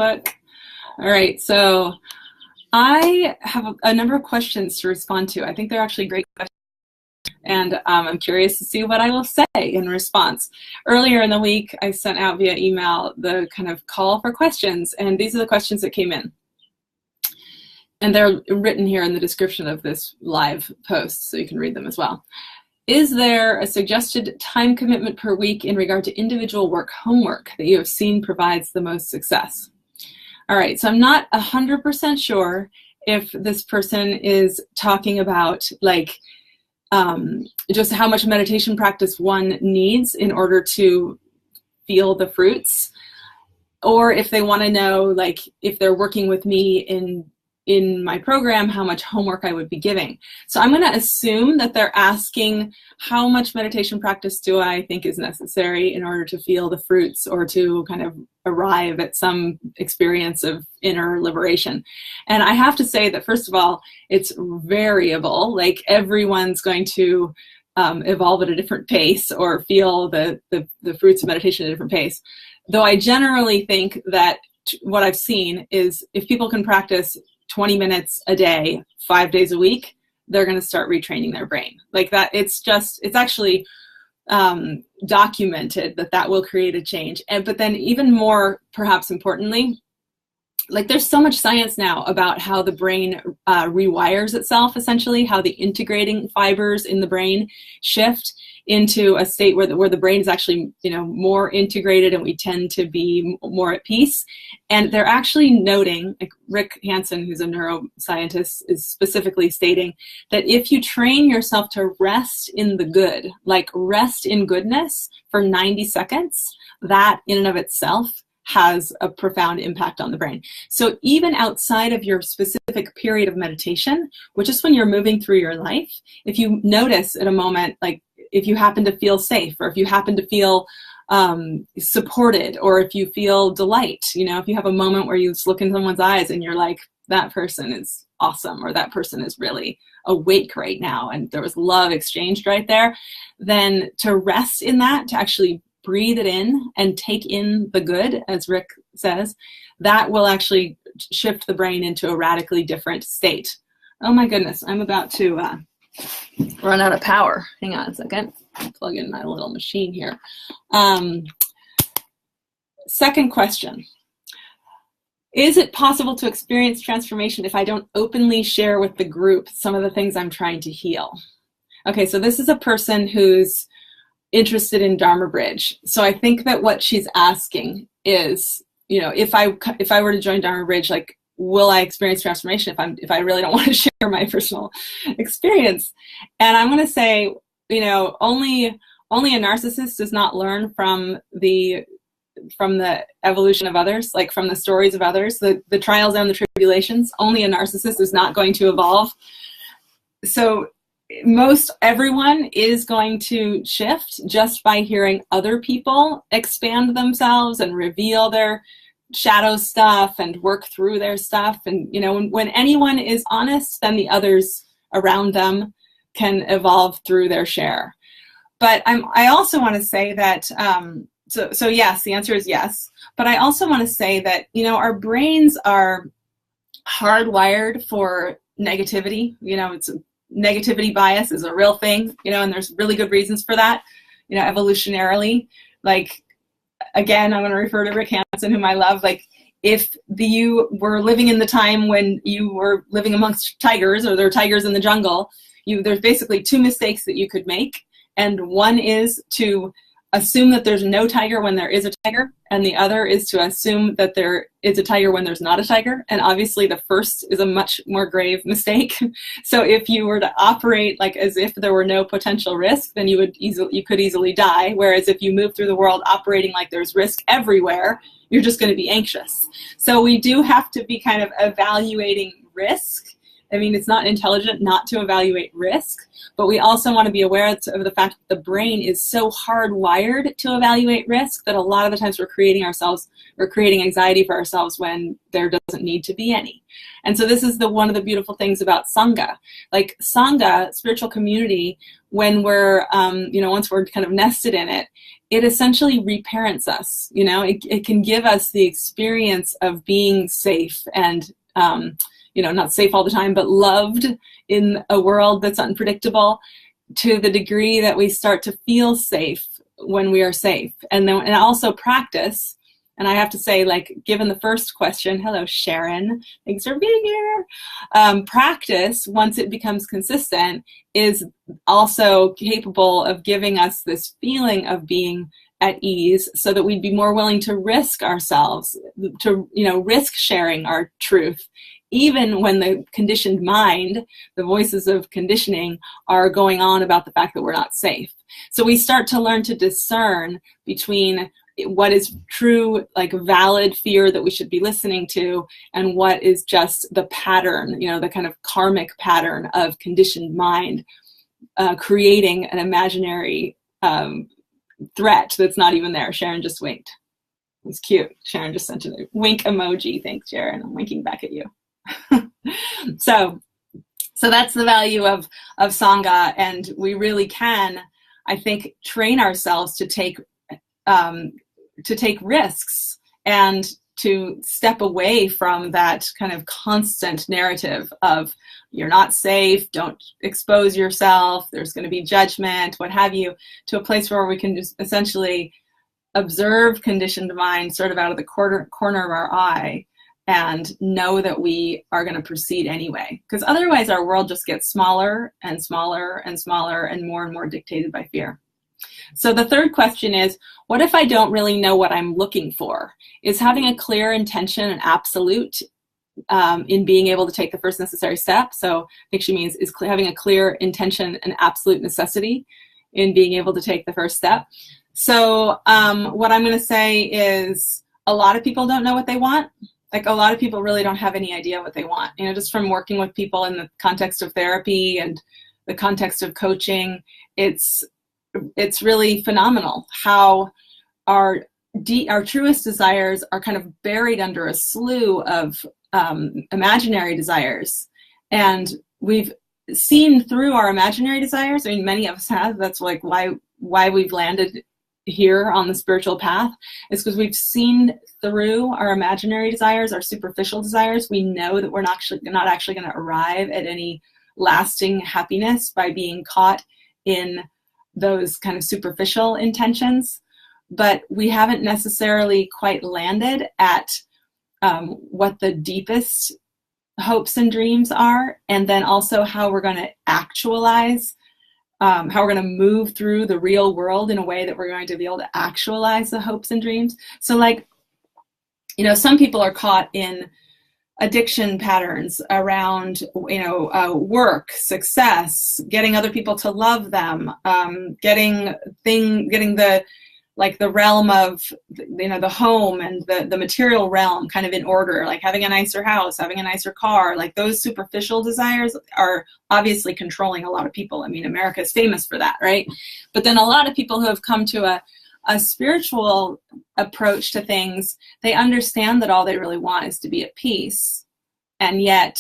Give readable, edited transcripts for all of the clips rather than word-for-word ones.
Facebook. All right, so I have a number of questions to respond to. I think they're actually great questions, and I'm curious to see what I will say in response. Earlier in the week, I sent out via email the kind of call for questions, and these are the questions that came in. And they're written here in the description of this live post, so you can read them as well. Is there a suggested time commitment per week in regard to individual work homework that you have seen provides the most success? All right, so I'm not 100% sure if this person is talking about like just how much meditation practice one needs in order to feel the fruits, or if they want to know, like, if they're working with me in my program, how much homework I would be giving. So I'm going to assume that they're asking how much meditation practice do I think is necessary in order to feel the fruits or to kind of arrive at some experience of inner liberation. And I have to say that, first of all, it's variable. Like, everyone's going to evolve at a different pace or feel the fruits of meditation at a different pace. Though I generally think that what I've seen is if people can practice 20 minutes a day, 5 days a week, they're going to start retraining their brain. Like that, it's actually documented that will create a change. But then even more, perhaps importantly, like, there's so much science now about how the brain rewires itself, essentially, how the integrating fibers in the brain shift into a state where the brain is actually, more integrated, and we tend to be more at peace. And they're actually noting, like Rick Hansen, who's a neuroscientist, is specifically stating that if you train yourself to rest in the good, like rest in goodness for 90 seconds, that in and of itself has a profound impact on the brain. So even outside of your specific period of meditation, which is when you're moving through your life, if you notice at a moment, like if you happen to feel safe, or if you happen to feel supported, or if you feel delight, if you have a moment where you just look in someone's eyes and you're like, that person is awesome, or that person is really awake right now, and there was love exchanged right there, then to rest in that, to actually breathe it in and take in the good, as Rick says, that will actually shift the brain into a radically different state. Oh my goodness, I'm about to run out of power. Hang on a second. I'll plug in my little machine here. Second question. Is it possible to experience transformation if I don't openly share with the group some of the things I'm trying to heal? Okay, so this is a person who's interested in Dharma Bridge. So I think that what she's asking is, if I were to join Dharma Bridge, like, will I experience transformation if I really don't want to share my personal experience? And I'm going to say, only a narcissist does not learn from the evolution of others, like from the stories of others, the trials and the tribulations. Only a narcissist is not going to evolve. So most everyone is going to shift just by hearing other people expand themselves and reveal their shadow stuff and work through their stuff. And, when anyone is honest, then the others around them can evolve through their share. But I also want to say that, so yes, the answer is yes. But I also want to say that, our brains are hardwired for negativity. Negativity bias is a real thing, and there's really good reasons for that, evolutionarily. Like, again, I'm going to refer to Rick Hansen, whom I love. Like, if you were living in the time when you were living amongst tigers, or there are tigers in the jungle, there's basically two mistakes that you could make. And one is to assume that there's no tiger when there is a tiger, and the other is to assume that there is a tiger when there's not a tiger. And obviously the first is a much more grave mistake. So if you were to operate like as if there were no potential risk, then you could easily die. Whereas if you move through the world operating like there's risk everywhere, you're just going to be anxious. So we do have to be kind of evaluating risk I mean, it's not intelligent not to evaluate risk, but we also want to be aware of the fact that the brain is so hardwired to evaluate risk that a lot of the times we're creating anxiety for ourselves when there doesn't need to be any. And so this is one of the beautiful things about Sangha. Like Sangha, spiritual community, when we're, once we're kind of nested in it, it essentially reparents us. It can give us the experience of being safe and, not safe all the time, but loved in a world that's unpredictable, to the degree that we start to feel safe when we are safe. And also practice. And I have to say, like, given the first question, hello, Sharon, thanks for being here. Practice, once it becomes consistent, is also capable of giving us this feeling of being at ease, so that we'd be more willing to risk ourselves, to, risk sharing our truth, even when the conditioned mind, the voices of conditioning, are going on about the fact that we're not safe. So we start to learn to discern between what is true, like valid fear that we should be listening to, and what is just the pattern, the kind of karmic pattern of conditioned mind, creating an imaginary threat that's not even there. Sharon just winked. It's cute. Sharon just sent a wink emoji. Thanks, Sharon. I'm winking back at you. So that's the value of Sangha, and we really can, I think, train ourselves to take risks and to step away from that kind of constant narrative of you're not safe, don't expose yourself, there's going to be judgment, what have you, to a place where we can just essentially observe conditioned mind sort of out of the corner of our eye and know that we are going to proceed anyway. Because otherwise our world just gets smaller and smaller and smaller and more dictated by fear. So the third question is, what if I don't really know what I'm looking for? Is having a clear intention an absolute in being able to take the first necessary step? So I think she means, is having a clear intention an absolute necessity in being able to take the first step? So what I'm going to say is, a lot of people don't know what they want. Like, a lot of people really don't have any idea what they want. Just from working with people in the context of therapy and the context of coaching, it's really phenomenal how our truest desires are kind of buried under a slew of imaginary desires. And we've seen through our imaginary desires, I mean, many of us have, that's like why we've landed here on the spiritual path, is because we've seen through our imaginary desires, our superficial desires. We know that we're not actually going to arrive at any lasting happiness by being caught in those kind of superficial intentions, but we haven't necessarily quite landed at what the deepest hopes and dreams are, and then also how we're going to actualize, how we're going to move through the real world in a way that we're going to be able to actualize the hopes and dreams. So, like, some people are caught in addiction patterns around, work, success, getting other people to love them, getting the realm of, the home and the material realm kind of in order, like having a nicer house, having a nicer car. Like, those superficial desires are obviously controlling a lot of people. I mean, America is famous for that, right? But then a lot of people who have come to a spiritual approach to things, they understand that all they really want is to be at peace. And yet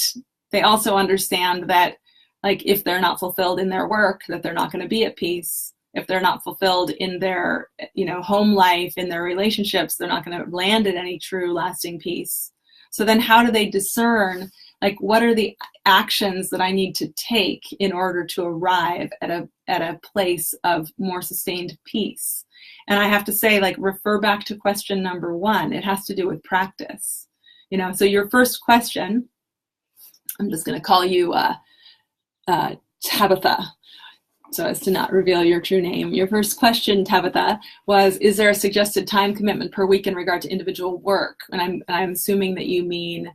they also understand that, like, if they're not fulfilled in their work, that they're not going to be at peace. If they're not fulfilled in their, home life, in their relationships, they're not going to land at any true lasting peace. So then how do they discern, like, what are the actions that I need to take in order to arrive at a place of more sustained peace? And I have to say, like, refer back to question number 1. It has to do with practice. So your first question, I'm just going to call you Tabitha, so as to not reveal your true name. Your first question, Tabitha, was, is there a suggested time commitment per week in regard to individual work? And I'm assuming that you mean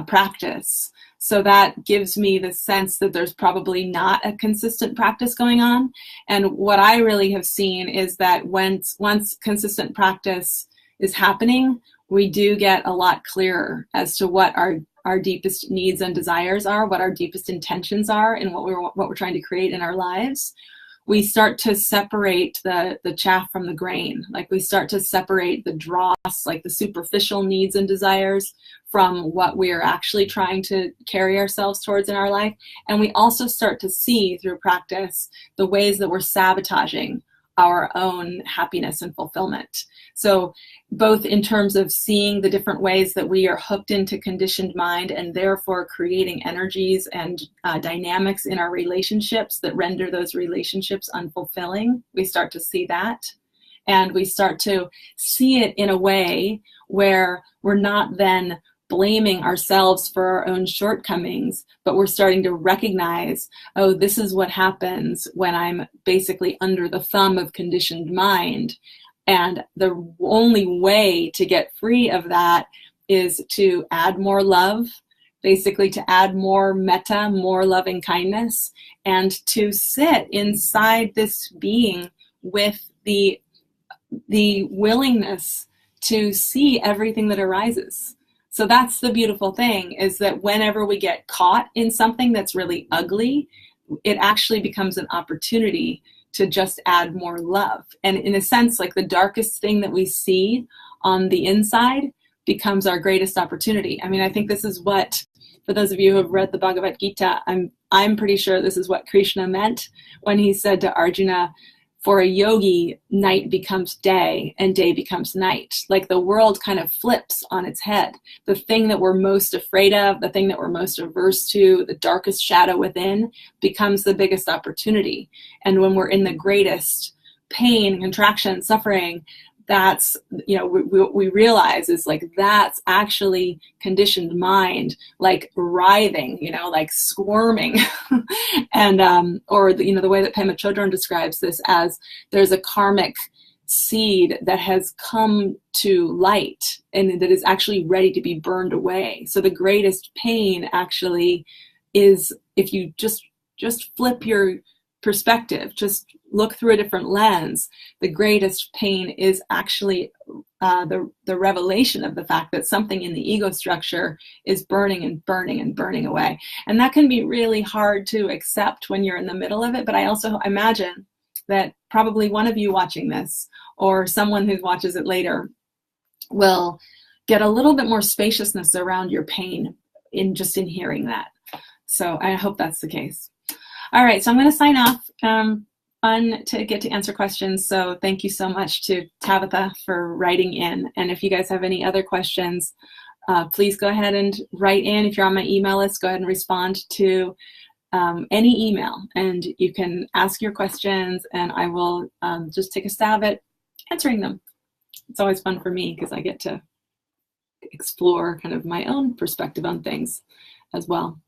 practice. So that gives me the sense that there's probably not a consistent practice going on. And what I really have seen is that once consistent practice is happening, we do get a lot clearer as to what our our deepest needs and desires are, what our deepest intentions are, and what we're trying to create in our lives, we start to separate the chaff from the grain. Like we start to separate the dross, like the superficial needs and desires, from what we're actually trying to carry ourselves towards in our life. And we also start to see through practice the ways that we're sabotaging our own happiness and fulfillment. So both in terms of seeing the different ways that we are hooked into conditioned mind and therefore creating energies and dynamics in our relationships that render those relationships unfulfilling, we start to see that. And we start to see it in a way where we're not then blaming ourselves for our own shortcomings, but we're starting to recognize, oh, this is what happens when I'm basically under the thumb of conditioned mind. And the only way to get free of that is to add more love, basically to add more metta, more loving kindness, and to sit inside this being with the willingness to see everything that arises. So that's the beautiful thing, is that whenever we get caught in something that's really ugly, it actually becomes an opportunity to just add more love. And in a sense, like the darkest thing that we see on the inside becomes our greatest opportunity. I mean, I think this is what, for those of you who have read the Bhagavad Gita, I'm pretty sure this is what Krishna meant when he said to Arjuna, for a yogi, night becomes day and day becomes night. Like the world kind of flips on its head. The thing that we're most afraid of, the thing that we're most averse to, the darkest shadow within becomes the biggest opportunity. And when we're in the greatest pain, contraction, suffering, that's, we realize is like, that's actually conditioned mind, like writhing, like squirming. And, or the way that Pema Chodron describes this as there's a karmic seed that has come to light and that is actually ready to be burned away. So the greatest pain actually is if you just flip your perspective, just look through a different lens. The greatest pain is actually the revelation of the fact that something in the ego structure is burning and burning and burning away. And that can be really hard to accept when you're in the middle of it. But I also imagine that probably one of you watching this or someone who watches it later will get a little bit more spaciousness around your pain in hearing that. So I hope that's the case. All right, so I'm going to sign off. Fun to get to answer questions. So thank you so much to Tabitha for writing in. And if you guys have any other questions, please go ahead and write in. If you're on my email list, go ahead and respond to any email. And you can ask your questions and I will just take a stab at answering them. It's always fun for me because I get to explore kind of my own perspective on things as well.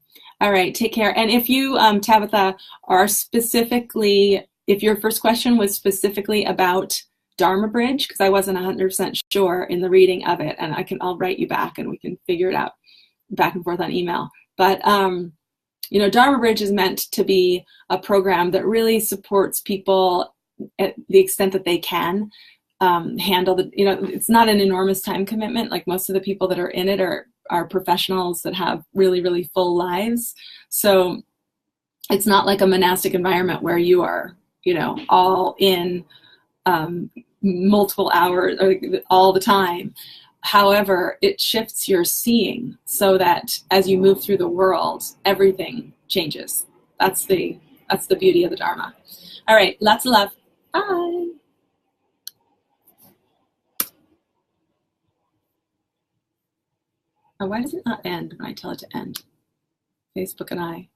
All right, take care. And if you, Tabitha, are specifically, if your first question was specifically about Dharma Bridge, because I wasn't 100% sure in the reading of it, and I'll write you back and we can figure it out back and forth on email. But, Dharma Bridge is meant to be a program that really supports people at the extent that they can handle it's not an enormous time commitment. Like most of the people that are in it are professionals that have really, really full lives. So it's not like a monastic environment where you are, all in multiple hours or all the time. However, it shifts your seeing so that as you move through the world, everything changes. That's the beauty of the Dharma. All right, lots of love. Bye. Oh, why does it not end when I tell it to end? Facebook and I.